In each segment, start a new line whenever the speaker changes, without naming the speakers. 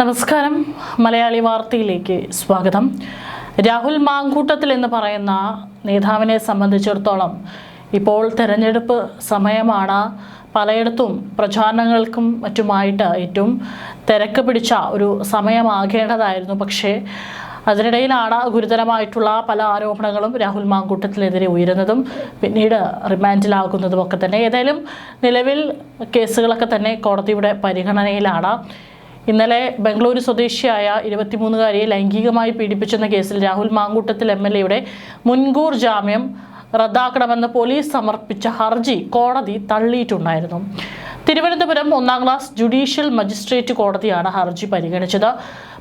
നമസ്കാരം. മലയാളി വാർത്തയിലേക്ക് സ്വാഗതം. രാഹുൽ മാങ്കൂട്ടത്തിൽ എന്ന് പറയുന്ന നേതാവിനെ സംബന്ധിച്ചിടത്തോളം ഇപ്പോൾ തെരഞ്ഞെടുപ്പ് സമയമാണ്. പലയിടത്തും പ്രചാരണങ്ങൾക്കും മറ്റുമായിട്ട് ഏറ്റവും തിരക്ക് പിടിച്ച ഒരു സമയമാകേണ്ടതായിരുന്നു. പക്ഷേ അതിനിടയിലാണ് ഗുരുതരമായിട്ടുള്ള പല ആരോപണങ്ങളും രാഹുൽ മാങ്കൂട്ടത്തിനെതിരെ ഉയരുന്നതും പിന്നീട് റിമാൻഡിലാകുന്നതും ഒക്കെ തന്നെ. ഏതായാലും നിലവിൽ കേസുകളൊക്കെ തന്നെ കോടതിയുടെ പരിഗണനയിലാണ്. ഇന്നലെ ബംഗളൂരു സ്വദേശിയായ 23-കാരിയെ ലൈംഗികമായി പീഡിപ്പിച്ചെന്ന കേസിൽ രാഹുൽ മാങ്കൂട്ടത്തിൽ MLA മുൻകൂർ ജാമ്യം റദ്ദാക്കണമെന്ന് പോലീസ് സമർപ്പിച്ച ഹർജി കോടതി തള്ളിയിട്ടുണ്ടായിരുന്നു. തിരുവനന്തപുരം 1-ാം ക്ലാസ് ജുഡീഷ്യൽ മജിസ്ട്രേറ്റ് കോടതിയാണ് ഹർജി പരിഗണിച്ചത്.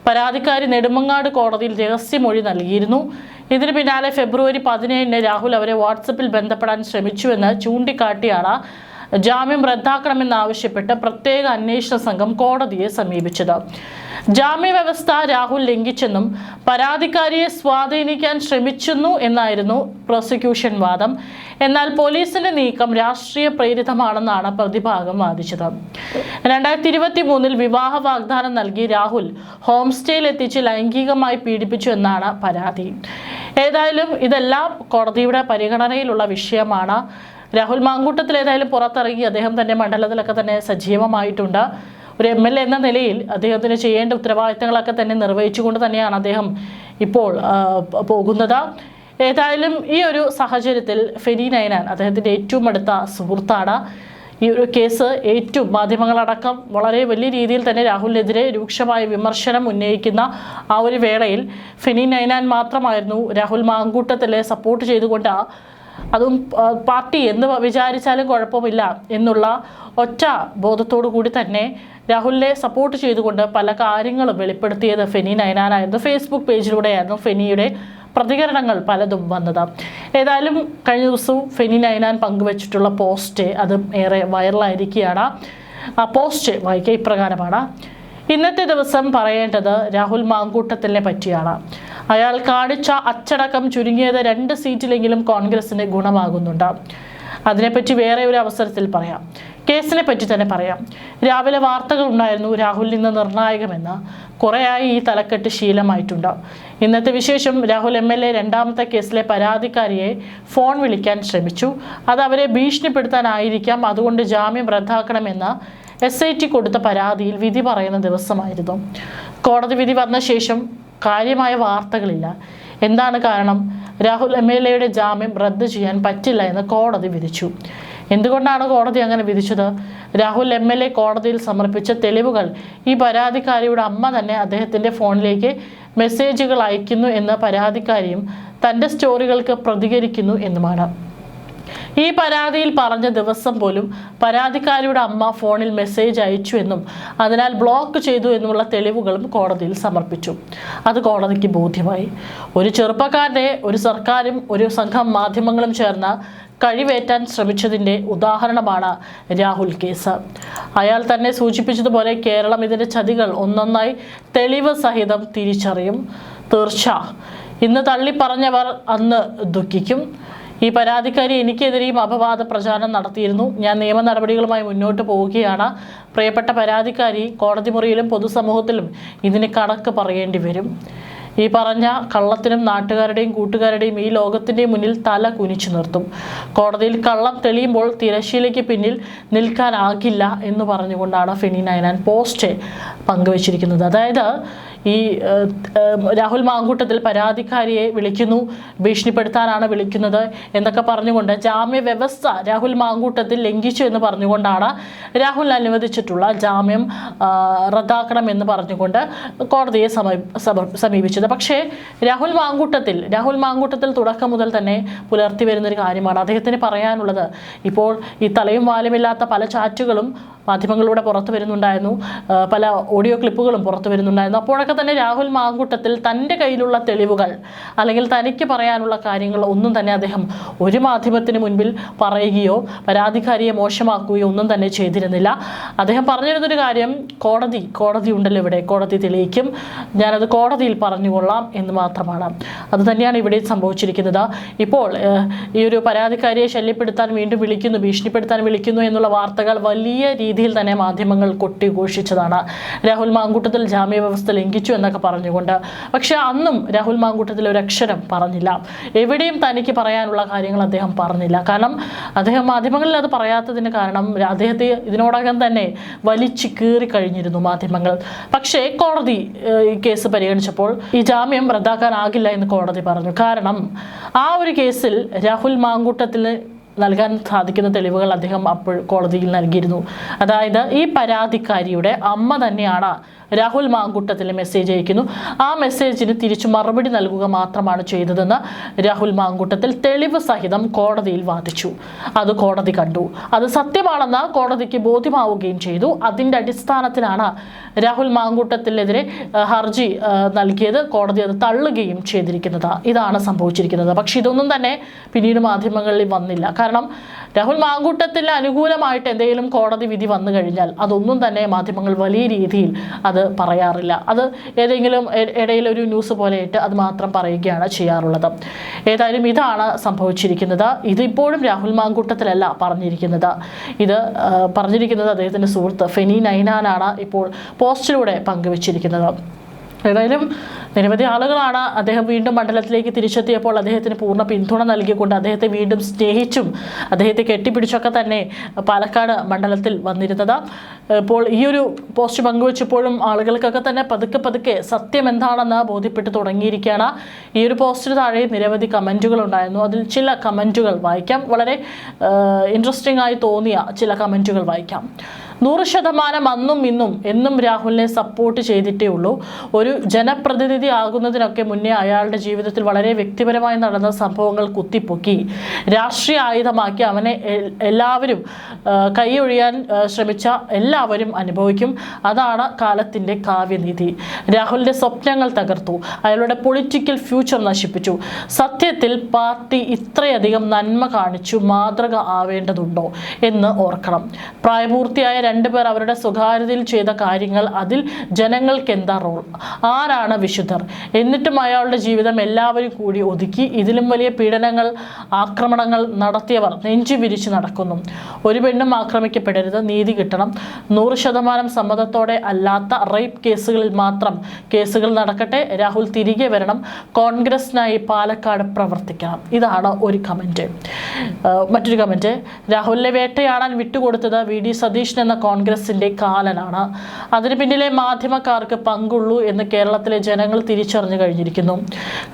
പരാതിക്കാരി നെടുമങ്ങാട് കോടതിയിൽ രഹസ്യമൊഴി നൽകിയിരുന്നു. ഇതിന് പിന്നാലെ ഫെബ്രുവരി 17-ന് രാഹുൽ അവരെ വാട്സപ്പിൽ ബന്ധപ്പെടാൻ ശ്രമിച്ചുവെന്ന് ചൂണ്ടിക്കാട്ടിയാണ് ജാമ്യം റദ്ദാക്കണമെന്നാവശ്യപ്പെട്ട് പ്രത്യേക അന്വേഷണ സംഘം കോടതിയെ സമീപിച്ചത്. ജാമ്യവ്യവസ്ഥ രാഹുൽ ലംഘിച്ചെന്നും പരാതിക്കാരിയെ സ്വാധീനിക്കാൻ ശ്രമിച്ചെന്നു എന്നായിരുന്നു പ്രോസിക്യൂഷൻ വാദം. എന്നാൽ പോലീസിന്റെ നീക്കം രാഷ്ട്രീയ പ്രേരിതമാണെന്നാണ് പ്രതിഭാഗം വാദിച്ചത്. 2023-ൽ വിവാഹ വാഗ്ദാനം നൽകി രാഹുൽ ഹോം സ്റ്റേയിൽ എത്തിച്ച് ലൈംഗികമായി പീഡിപ്പിച്ചു എന്നാണ് പരാതി. ഏതായാലും ഇതെല്ലാം കോടതിയുടെ പരിഗണനയിലുള്ള വിഷയമാണ്. രാഹുൽ മാങ്കൂട്ടത്തിൽ ഏതായാലും പുറത്തിറങ്ങി അദ്ദേഹം തന്നെ മണ്ഡലത്തിലൊക്കെ തന്നെ സജീവമായിട്ടുണ്ട്. ഒരു MLA എന്ന നിലയിൽ അദ്ദേഹത്തിന് ചെയ്യേണ്ട ഉത്തരവാദിത്തങ്ങളൊക്കെ തന്നെ നിർവഹിച്ചുകൊണ്ട് തന്നെയാണ് അദ്ദേഹം ഇപ്പോൾ പോകുന്നത്. ഏതായാലും ഈ ഒരു സാഹചര്യത്തിൽ ഫെനി നൈനാൻ അദ്ദേഹത്തിൻ്റെ ഏറ്റവും അടുത്ത സുഹൃത്താണ്. ഈ ഒരു കേസ് ഏറ്റവും മാധ്യമങ്ങളടക്കം വളരെ വലിയ രീതിയിൽ തന്നെ രാഹുലിനെതിരെ രൂക്ഷമായ വിമർശനം ഉന്നയിക്കുന്ന ആ ഒരു വേളയിൽ ഫെനി നൈനാൻ മാത്രമായിരുന്നു രാഹുൽ മാങ്കൂട്ടത്തിലെ സപ്പോർട്ട് ചെയ്തുകൊണ്ട്, അതും പാർട്ടി എന്ന് വിചാരിച്ചാലും കുഴപ്പമില്ല എന്നുള്ള ഒറ്റ ബോധത്തോടു കൂടി തന്നെ രാഹുലിനെ സപ്പോർട്ട് ചെയ്തുകൊണ്ട് പല കാര്യങ്ങളും വെളിപ്പെടുത്തിയത് ഫെനി നൈനാനായിരുന്നു. ഫേസ്ബുക്ക് പേജിലൂടെയായിരുന്നു ഫെനിയുടെ പ്രതികരണങ്ങൾ പലതും വന്നത്. ഏതായാലും കഴിഞ്ഞ ദിവസവും ഫെനി നൈനാൻ പങ്കുവച്ചിട്ടുള്ള പോസ്റ്റ് അതും ഏറെ വൈറലായിരിക്കുകയാണ്. ആ പോസ്റ്റ് വായിക്കുക ഇപ്രകാരമാണ്: ഇന്നത്തെ ദിവസം പറയേണ്ടത് രാഹുൽ മാങ്കൂട്ടത്തിനെ പറ്റിയാണ്. അയാൾ കാണിച്ച അച്ചടക്കം ചുരുങ്ങിയത് 2 സീറ്റിലെങ്കിലും കോൺഗ്രസിന് ഗുണമാകുന്നുണ്ട്. അതിനെപ്പറ്റി വേറെ ഒരു അവസരത്തിൽ പറയാം. കേസിനെ പറ്റി തന്നെ പറയാം. രാവിലെ വാർത്തകൾ ഉണ്ടായിരുന്നു രാഹുൽ ഇന്ന് നിർണായകമെന്ന്. കുറേയായി ഈ തലക്കെട്ട് ശീലമായിട്ടുണ്ട്. ഇന്നത്തെ വിശേഷം രാഹുൽ MLA 2ാമത്തെ കേസിലെ പരാതിക്കാരിയെ ഫോൺ വിളിക്കാൻ ശ്രമിച്ചു. അത് അവരെ ഭീഷണിപ്പെടുത്താനായിരിക്കാം. അതുകൊണ്ട് ജാമ്യം റദ്ദാക്കണമെന്ന് SIT കൊടുത്ത പരാതിയിൽ വിധി പറയുന്ന ദിവസമായിരുന്നു. കോടതി വിധി വന്ന ശേഷം കാര്യമായ വാർത്തകളില്ല. എന്താണ് കാരണം? രാഹുൽ MLAയുടെ ജാമ്യം റദ്ദ് ചെയ്യാൻ പറ്റില്ല എന്ന് കോടതി വിധിച്ചു. എന്തുകൊണ്ടാണ് കോടതി അങ്ങനെ വിധിച്ചത്? രാഹുൽ MLA കോടതിയിൽ സമർപ്പിച്ച തെളിവുകൾ ഈ പരാതിക്കാരിയുടെ അമ്മ തന്നെ അദ്ദേഹത്തിൻ്റെ ഫോണിലേക്ക് മെസ്സേജുകൾ അയക്കുന്നു എന്ന് പരാതിക്കാരിയും തൻ്റെ സ്റ്റോറികൾക്ക് പ്രതികരിക്കുന്നു എന്നുമാണ്. ഈ പരാതിയിൽ പറഞ്ഞ ദിവസം പോലും പരാതിക്കാരിയുടെ അമ്മ ഫോണിൽ മെസ്സേജ് അയച്ചു എന്നും അതിനാൽ ബ്ലോക്ക് ചെയ്തു എന്നുമുള്ള തെളിവുകളും കോടതിയിൽ സമർപ്പിച്ചു. അത് കോടതിക്ക് ബോധ്യമായി. ഒരു ചെറുപ്പക്കാരനെ ഒരു സർക്കാരും ഒരു സംഘം മാധ്യമങ്ങളും ചേർന്ന് കഴിവേറ്റാൻ ശ്രമിച്ചതിൻ്റെ ഉദാഹരണമാണ് രാഹുൽ കേസ്. അയാൾ തന്നെ സൂചിപ്പിച്ചതുപോലെ കേരളം ഇതിൻ്റെ ചതികൾ ഒന്നൊന്നായി തെളിവ് സഹിതം തിരിച്ചറിയും. തീർച്ച. ഇന്ന് തള്ളിപ്പറഞ്ഞവർ അന്ന് ദുഃഖിക്കും. ഈ പരാതിക്കാരി എനിക്കെതിരെയും അപവാദ പ്രചാരണം നടത്തിയിരുന്നു. ഞാൻ നിയമ നടപടികളുമായി മുന്നോട്ട് പോവുകയാണ്. പ്രിയപ്പെട്ട പരാതിക്കാരി കോടതി മുറിയിലും പൊതുസമൂഹത്തിലും ഇതിന് കണക്ക് പറയേണ്ടി വരും. ഈ പറഞ്ഞ കള്ളത്തിനും നാട്ടുകാരുടെയും കൂട്ടുകാരുടെയും ഈ ലോകത്തിൻ്റെയും മുന്നിൽ തല കുനിച്ചു നിർത്തും. കോടതിയിൽ കള്ളം തെളിയുമ്പോൾ തിരശ്ശീലയ്ക്ക് പിന്നിൽ നിൽക്കാനാകില്ല എന്ന് പറഞ്ഞുകൊണ്ടാണ് ഫെനി നൈനാൻ പോസ്റ്റ് പങ്കുവച്ചിരിക്കുന്നത്. അതായത് ഈ രാഹുൽ മാങ്കൂട്ടത്തിൽ പരാതിക്കാരിയെ വിളിക്കുന്നു, ഭീഷണിപ്പെടുത്താനാണ് വിളിക്കുന്നത് എന്നൊക്കെ പറഞ്ഞുകൊണ്ട് ജാമ്യ വ്യവസ്ഥ രാഹുൽ മാങ്കൂട്ടത്തിൽ ലംഘിച്ചു എന്ന് പറഞ്ഞുകൊണ്ടാണ് രാഹുൽ അനുവദിച്ചിട്ടുള്ള ജാമ്യം റദ്ദാക്കണം എന്ന് പറഞ്ഞുകൊണ്ട് കോടതിയെ സമീപിച്ചത്. പക്ഷേ രാഹുൽ മാങ്കൂട്ടത്തിൽ തുടക്കം മുതൽ തന്നെ പുലർത്തി വരുന്നൊരു കാര്യമാണ്. അദ്ദേഹത്തിന് പറയാനുള്ളത് ഇപ്പോൾ ഈ തലയും വാലുമില്ലാത്ത പല ചാറ്റുകളും മാധ്യമങ്ങളിലൂടെ പുറത്തു വരുന്നുണ്ടായിരുന്നു, പല ഓഡിയോ ക്ലിപ്പുകളും പുറത്തു വരുന്നുണ്ടായിരുന്നു. അപ്പോഴൊക്കെ സമയത്തൊക്കെ തന്നെ രാഹുൽ മാങ്കൂട്ടത്തിൽ തൻ്റെ കയ്യിലുള്ള തെളിവുകൾ അല്ലെങ്കിൽ തനിക്ക് പറയാനുള്ള കാര്യങ്ങൾ ഒന്നും തന്നെ അദ്ദേഹം ഒരു മാധ്യമത്തിന് മുൻപിൽ പറയുകയോ പരാതിക്കാരിയെ മോശമാക്കുകയോ ഒന്നും തന്നെ ചെയ്തിരുന്നില്ല. അദ്ദേഹം പറഞ്ഞിരുന്നൊരു കാര്യം, കോടതി ഉണ്ടല്ലോ ഇവിടെ, കോടതി തെളിയിക്കും, ഞാനത് കോടതിയിൽ പറഞ്ഞുകൊള്ളാം എന്ന് മാത്രമാണ്. അത് തന്നെയാണ് ഇവിടെ സംഭവിച്ചിരിക്കുന്നത്. ഇപ്പോൾ ഈ ഒരു പരാതിക്കാരിയെ ശല്യപ്പെടുത്താൻ വീണ്ടും വിളിക്കുന്നു, ഭീഷണിപ്പെടുത്താൻ വിളിക്കുന്നു എന്നുള്ള വാർത്തകൾ വലിയ രീതിയിൽ തന്നെ മാധ്യമങ്ങൾ കൊട്ടിഘോഷിച്ചതാണ്. രാഹുൽ മാങ്കൂട്ടത്തിൽ ജാമ്യ വ്യവസ്ഥ ലംഘിച്ചു എന്നൊക്കെ പറഞ്ഞുകൊണ്ട്. പക്ഷെ അന്നും രാഹുൽ മാങ്കൂട്ടത്തിൽ ഒരു അക്ഷരം പറഞ്ഞില്ല. എവിടെയും തനിക്ക് പറയാനുള്ള കാര്യങ്ങൾ അദ്ദേഹം പറഞ്ഞില്ല. കാരണം അദ്ദേഹം മാധ്യമങ്ങളിൽ അത് പറയാത്തതിന് കാരണം അദ്ദേഹത്തെ ഇതിനോടകം തന്നെ വലിച്ചു കീറി കഴിഞ്ഞിരുന്നു മാധ്യമങ്ങൾ. പക്ഷേ കോടതി ഈ കേസ് പരിഗണിച്ചപ്പോൾ ഈ ജാമ്യം റദ്ദാക്കാനാകില്ല എന്ന് കോടതി പറഞ്ഞു. കാരണം ആ ഒരു കേസിൽ രാഹുൽ മാങ്കൂട്ടത്തിന് നൽകാൻ സാധിക്കുന്ന തെളിവുകൾ അദ്ദേഹം അപ്പോൾ കോടതിയിൽ നൽകിയിരുന്നു. അതായത് ഈ പരാതിക്കാരിയുടെ അമ്മ തന്നെയാണ് രാഹുൽ മാങ്കൂട്ടത്തിന് മെസ്സേജ് അയക്കുന്നു, ആ മെസ്സേജിന് തിരിച്ചു മറുപടി നൽകുക മാത്രമാണ് ചെയ്തതെന്ന് രാഹുൽ മാങ്കൂട്ടത്തിൽ തെളിവ് സഹിതം കോടതിയിൽ വാദിച്ചു. അത് കോടതി കണ്ടു. അത് സത്യമാണെന്ന് കോടതിക്ക് ബോധ്യമാവുകയും ചെയ്തു. അതിൻ്റെ അടിസ്ഥാനത്തിലാണ് രാഹുൽ മാങ്കൂട്ടത്തിനെതിരെ ഹർജി നൽകിയത്. കോടതി അത് തള്ളുകയും ചെയ്തിരിക്കുന്നത്. ഇതാണ് സംഭവിച്ചിരിക്കുന്നത്. പക്ഷെ ഇതൊന്നും തന്നെ പിന്നീട് മാധ്യമങ്ങളിൽ വന്നില്ല. കാരണം രാഹുൽ മാങ്കൂട്ടത്തിന് അനുകൂലമായിട്ട് എന്തെങ്കിലും കോടതി വിധി വന്നു കഴിഞ്ഞാൽ അതൊന്നും തന്നെ മാധ്യമങ്ങൾ വലിയ രീതിയിൽ അത് പറയാറില്ല. അത് ഏതെങ്കിലും ഇടയിലൊരു ന്യൂസ് പോലെയിട്ട് അത് മാത്രം പറയുകയാണ് ചെയ്യാറുള്ളത്. ഏതായാലും ഇതാണ് സംഭവിച്ചിരിക്കുന്നത്. ഇതിപ്പോഴും രാഹുൽ മാങ്കൂട്ടത്തിലല്ല പറഞ്ഞിരിക്കുന്നത്. ഇത് പറഞ്ഞിരിക്കുന്നത് അദ്ദേഹത്തിൻ്റെ സുഹൃത്ത് ഫെനി നൈനാനാണ് ഇപ്പോൾ പോസ്റ്റിലൂടെ പങ്കുവച്ചിരിക്കുന്നത്. ഏതായാലും നിരവധി ആളുകളാണ് അദ്ദേഹം വീണ്ടും മണ്ഡലത്തിലേക്ക് തിരിച്ചെത്തിയപ്പോൾ അദ്ദേഹത്തിന് പൂർണ്ണ പിന്തുണ നൽകിക്കൊണ്ട് അദ്ദേഹത്തെ വീണ്ടും സ്നേഹിച്ചും അദ്ദേഹത്തെ കെട്ടിപ്പിടിച്ചൊക്കെ തന്നെ പാലക്കാട് മണ്ഡലത്തിൽ വന്നിരുന്നത്. ഇപ്പോൾ ഈ ഒരു പോസ്റ്റ് പങ്കുവച്ചപ്പോഴും ആളുകൾക്കൊക്കെ തന്നെ പതുക്കെ സത്യം എന്താണെന്ന് ബോധ്യപ്പെട്ട് തുടങ്ങിയിരിക്കുകയാണ്. ഈ ഒരു പോസ്റ്റിന് താഴെ നിരവധി കമൻറ്റുകൾ ഉണ്ടായിരുന്നു. അതിൽ ചില കമൻറ്റുകൾ വായിക്കാം. വളരെ ഇൻട്രസ്റ്റിംഗ് ആയി തോന്നിയ ചില കമൻറ്റുകൾ വായിക്കാം. 100% അന്നും ഇന്നും എന്നും രാഹുലിനെ സപ്പോർട്ട് ചെയ്തിട്ടേ ഉള്ളൂ. ഒരു ജനപ്രതിനിധി ആകുന്നതിനൊക്കെ മുന്നേ അയാളുടെ ജീവിതത്തിൽ വളരെ വ്യക്തിപരമായി നടന്ന സംഭവങ്ങൾ കുത്തിപ്പൊക്കി രാഷ്ട്രീയ ആയുധമാക്കി അവനെ എല്ലാവരും കൈയൊഴിയാൻ ശ്രമിച്ച എല്ലാവരും അനുഭവിക്കും. അതാണ് കാലത്തിൻ്റെ കാവ്യനീതി. രാഹുലിൻ്റെ സ്വപ്നങ്ങൾ തകർത്തു, അയാളുടെ പൊളിറ്റിക്കൽ ഫ്യൂച്ചർ നശിപ്പിച്ചു. സത്യത്തിൽ പാർട്ടി ഇത്രയധികം നന്മ കാണിച്ചു മാതൃക ആവേണ്ടതുണ്ടോ എന്ന് ഓർക്കണം. പ്രായപൂർത്തിയായ 2 പേർ അവരുടെ സ്വകാര്യതയിൽ ചെയ്ത കാര്യങ്ങൾ, അതിൽ ജനങ്ങൾക്ക് എന്താ റോൾ? ആരാണ് വിശുദ്ധർ? എന്നിട്ടും അയാളുടെ ജീവിതം എല്ലാവരും കൂടി ഒതുക്കി ഇതിലും വലിയ പീഡനങ്ങൾ, ആക്രമണങ്ങൾ നടത്തിയവർ നെഞ്ചു വിരിച്ച് നടക്കുന്നു. ഒരു പെണ്ണും ആക്രമിക്കപ്പെടരുത്, നീതി കിട്ടണം. 100% സമ്മതത്തോടെ അല്ലാത്ത റേപ്പ് കേസുകളിൽ മാത്രം കേസുകൾ നടക്കട്ടെ. രാഹുൽ തിരികെ വരണം. കോൺഗ്രസിനായി പാലക്കാട് പ്രവർത്തിക്കണം. ഇതാണ് ഒരു കമൻറ്റ്. മറ്റൊരു കമൻറ്റ്, രാഹുലിനെ വേട്ടയാടാൻ വിട്ടുകൊടുത്തത് VD സതീശൻ എന്ന കോൺഗ്രസിൻ്റെ കാലനാണ്. അതിന് പിന്നിലെ മാധ്യമക്കാർക്ക് പങ്കുള്ളൂ എന്ന് കേരളത്തിലെ ജനങ്ങൾ തിരിച്ചറിഞ്ഞു കഴിഞ്ഞിരിക്കുന്നു.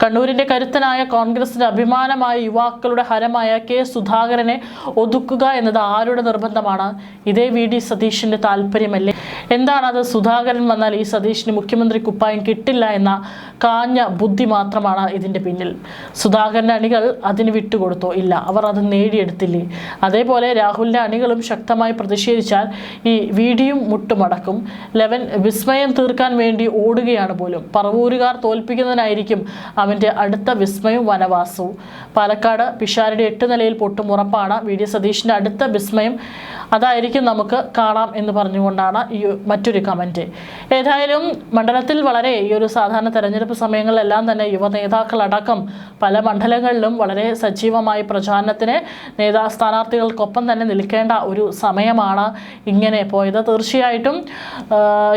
കണ്ണൂരിൻ്റെ കരുത്തനായ കോൺഗ്രസിൻ്റെ അഭിമാനമായ യുവാക്കളുടെ ഹരമായ K സുധാകരനെ ഒതുക്കുക എന്നത് ആരുടെ നിർബന്ധമാണ്? ഇതേ VD സതീശൻ്റെ താല്പര്യമല്ലേ? എന്താണത്? സുധാകരൻ വന്നാൽ ഈ സതീശന് മുഖ്യമന്ത്രി കുപ്പായം കിട്ടില്ല എന്ന കാഞ്ഞ ബുദ്ധി മാത്രമാണ് ഇതിൻ്റെ പിന്നിൽ. സുധാകരൻ്റെ അണികൾ അതിന് വിട്ടുകൊടുത്തോ? ഇല്ല, അവർ അത് നേടിയെടുത്തില്ലേ? അതേപോലെ രാഹുലിൻ്റെ അണികളും ശക്തമായി പ്രതിഷേധിച്ചാൽ ഈ VDയും മുട്ടുമടക്കും. 11 വിസ്മയം തീർക്കാൻ വേണ്ടി ഓടുകയാണ് പോലും. പറവൂരുകാർ തോൽപ്പിക്കുന്നതിനായിരിക്കും അവൻ്റെ അടുത്ത വിസ്മയം വനവാസവും. പാലക്കാട് പിഷാരുടെ 8 നിലയിൽ പൊട്ടും ഉറപ്പാണ്. VD സതീശൻ്റെ അടുത്ത വിസ്മയം അതായിരിക്കും നമുക്ക് കാണാം എന്ന് പറഞ്ഞുകൊണ്ടാണ് ഈ മറ്റൊരു കമൻറ്റ്. ഏതായാലും മണ്ഡലത്തിൽ വളരെ ഈ ഒരു സാധാരണ തെരഞ്ഞെടുപ്പ് സമയങ്ങളിലെല്ലാം തന്നെ യുവ നേതാക്കളടക്കം പല മണ്ഡലങ്ങളിലും വളരെ സജീവമായി പ്രചാരണത്തിന് സ്ഥാനാർത്ഥികൾക്കൊപ്പം തന്നെ നിൽക്കേണ്ട ഒരു സമയമാണ് ഇങ്ങനെ പോയത്. തീർച്ചയായിട്ടും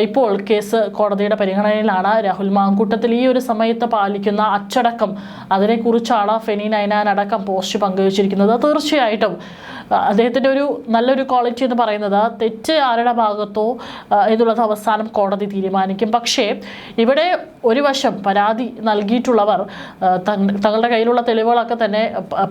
ഇപ്പോൾ കേസ് കോടതിയുടെ പരിഗണനയിലാണ്. രാഹുൽ മാങ്കൂട്ടത്തിൽ ഈ ഒരു സമയത്ത് പാലിക്കുന്ന അച്ചടക്കം, അതിനെക്കുറിച്ചാണ് ഫെനി നൈനാൻ അടക്കം പോസ്റ്റ് പങ്കുവച്ചിരിക്കുന്നത്. തീർച്ചയായിട്ടും അദ്ദേഹത്തിൻ്റെ ഒരു നല്ലൊരു ക്വാളിറ്റി എന്ന് പറയുന്നത് തെറ്റ് ആരുടെ ഭാഗത്തോ എന്നുള്ളത് അവസാനം കോടതി തീരുമാനിക്കും. പക്ഷേ ഇവിടെ ഒരു വശം പരാതി നൽകിയിട്ടുള്ളവർ തങ്ങളുടെ കയ്യിലുള്ള തെളിവുകളൊക്കെ തന്നെ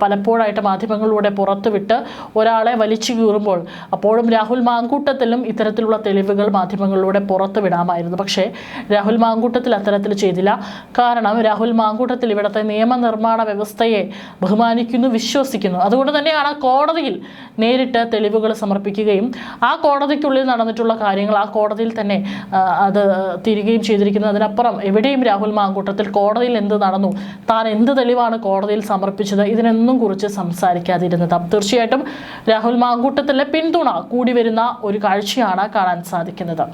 പലപ്പോഴായിട്ട് മാധ്യമങ്ങളിലൂടെ പുറത്തുവിട്ട് ഒരാളെ വലിച്ചു കീറുമ്പോൾ അപ്പോഴും രാഹുൽ മാങ്കൂട്ടത്തിലും ഇത്തരത്തിലുള്ള തെളിവുകൾ മാധ്യമങ്ങളിലൂടെ പുറത്തുവിടാമായിരുന്നു. പക്ഷേ രാഹുൽ മാങ്കൂട്ടത്തിൽ അത്തരത്തിൽ ചെയ്തില്ല. കാരണം രാഹുൽ മാങ്കൂട്ടത്തിൽ ഇവിടുത്തെ നിയമനിർമ്മാണ വ്യവസ്ഥയെ ബഹുമാനിക്കുന്നു, വിശ്വസിക്കുന്നു. അതുകൊണ്ട് തന്നെയാണ് കോടതിയിൽ നേരിട്ട് തെളിവുകൾ സമർപ്പിക്കുകയും ആ കോടതിക്കുള്ളിൽ നടന്നിട്ടുള്ള കാര്യങ്ങൾ ആ കോടതിയിൽ തന്നെ അത് തിരികെയും ചെയ്തിരിക്കുന്നത്. അതിനപ്പുറം എവിടെയും രാഹുൽ മാങ്കൂട്ടത്തിൽ കോടതിയിൽ എന്ത് നടന്നു, താൻ എന്ത് തെളിവാണ് കോടതിയിൽ സമർപ്പിച്ചത്, ഇതിനൊന്നും കുറിച്ച് സംസാരിക്കാതിരുന്നത്. തീർച്ചയായിട്ടും രാഹുൽ മാങ്കൂട്ടത്തിലെ പിന്തുണ കൂടി വരുന്ന ഒരു കാഴ്ചയാണ് കാണാൻ സാധിക്കുന്നത്.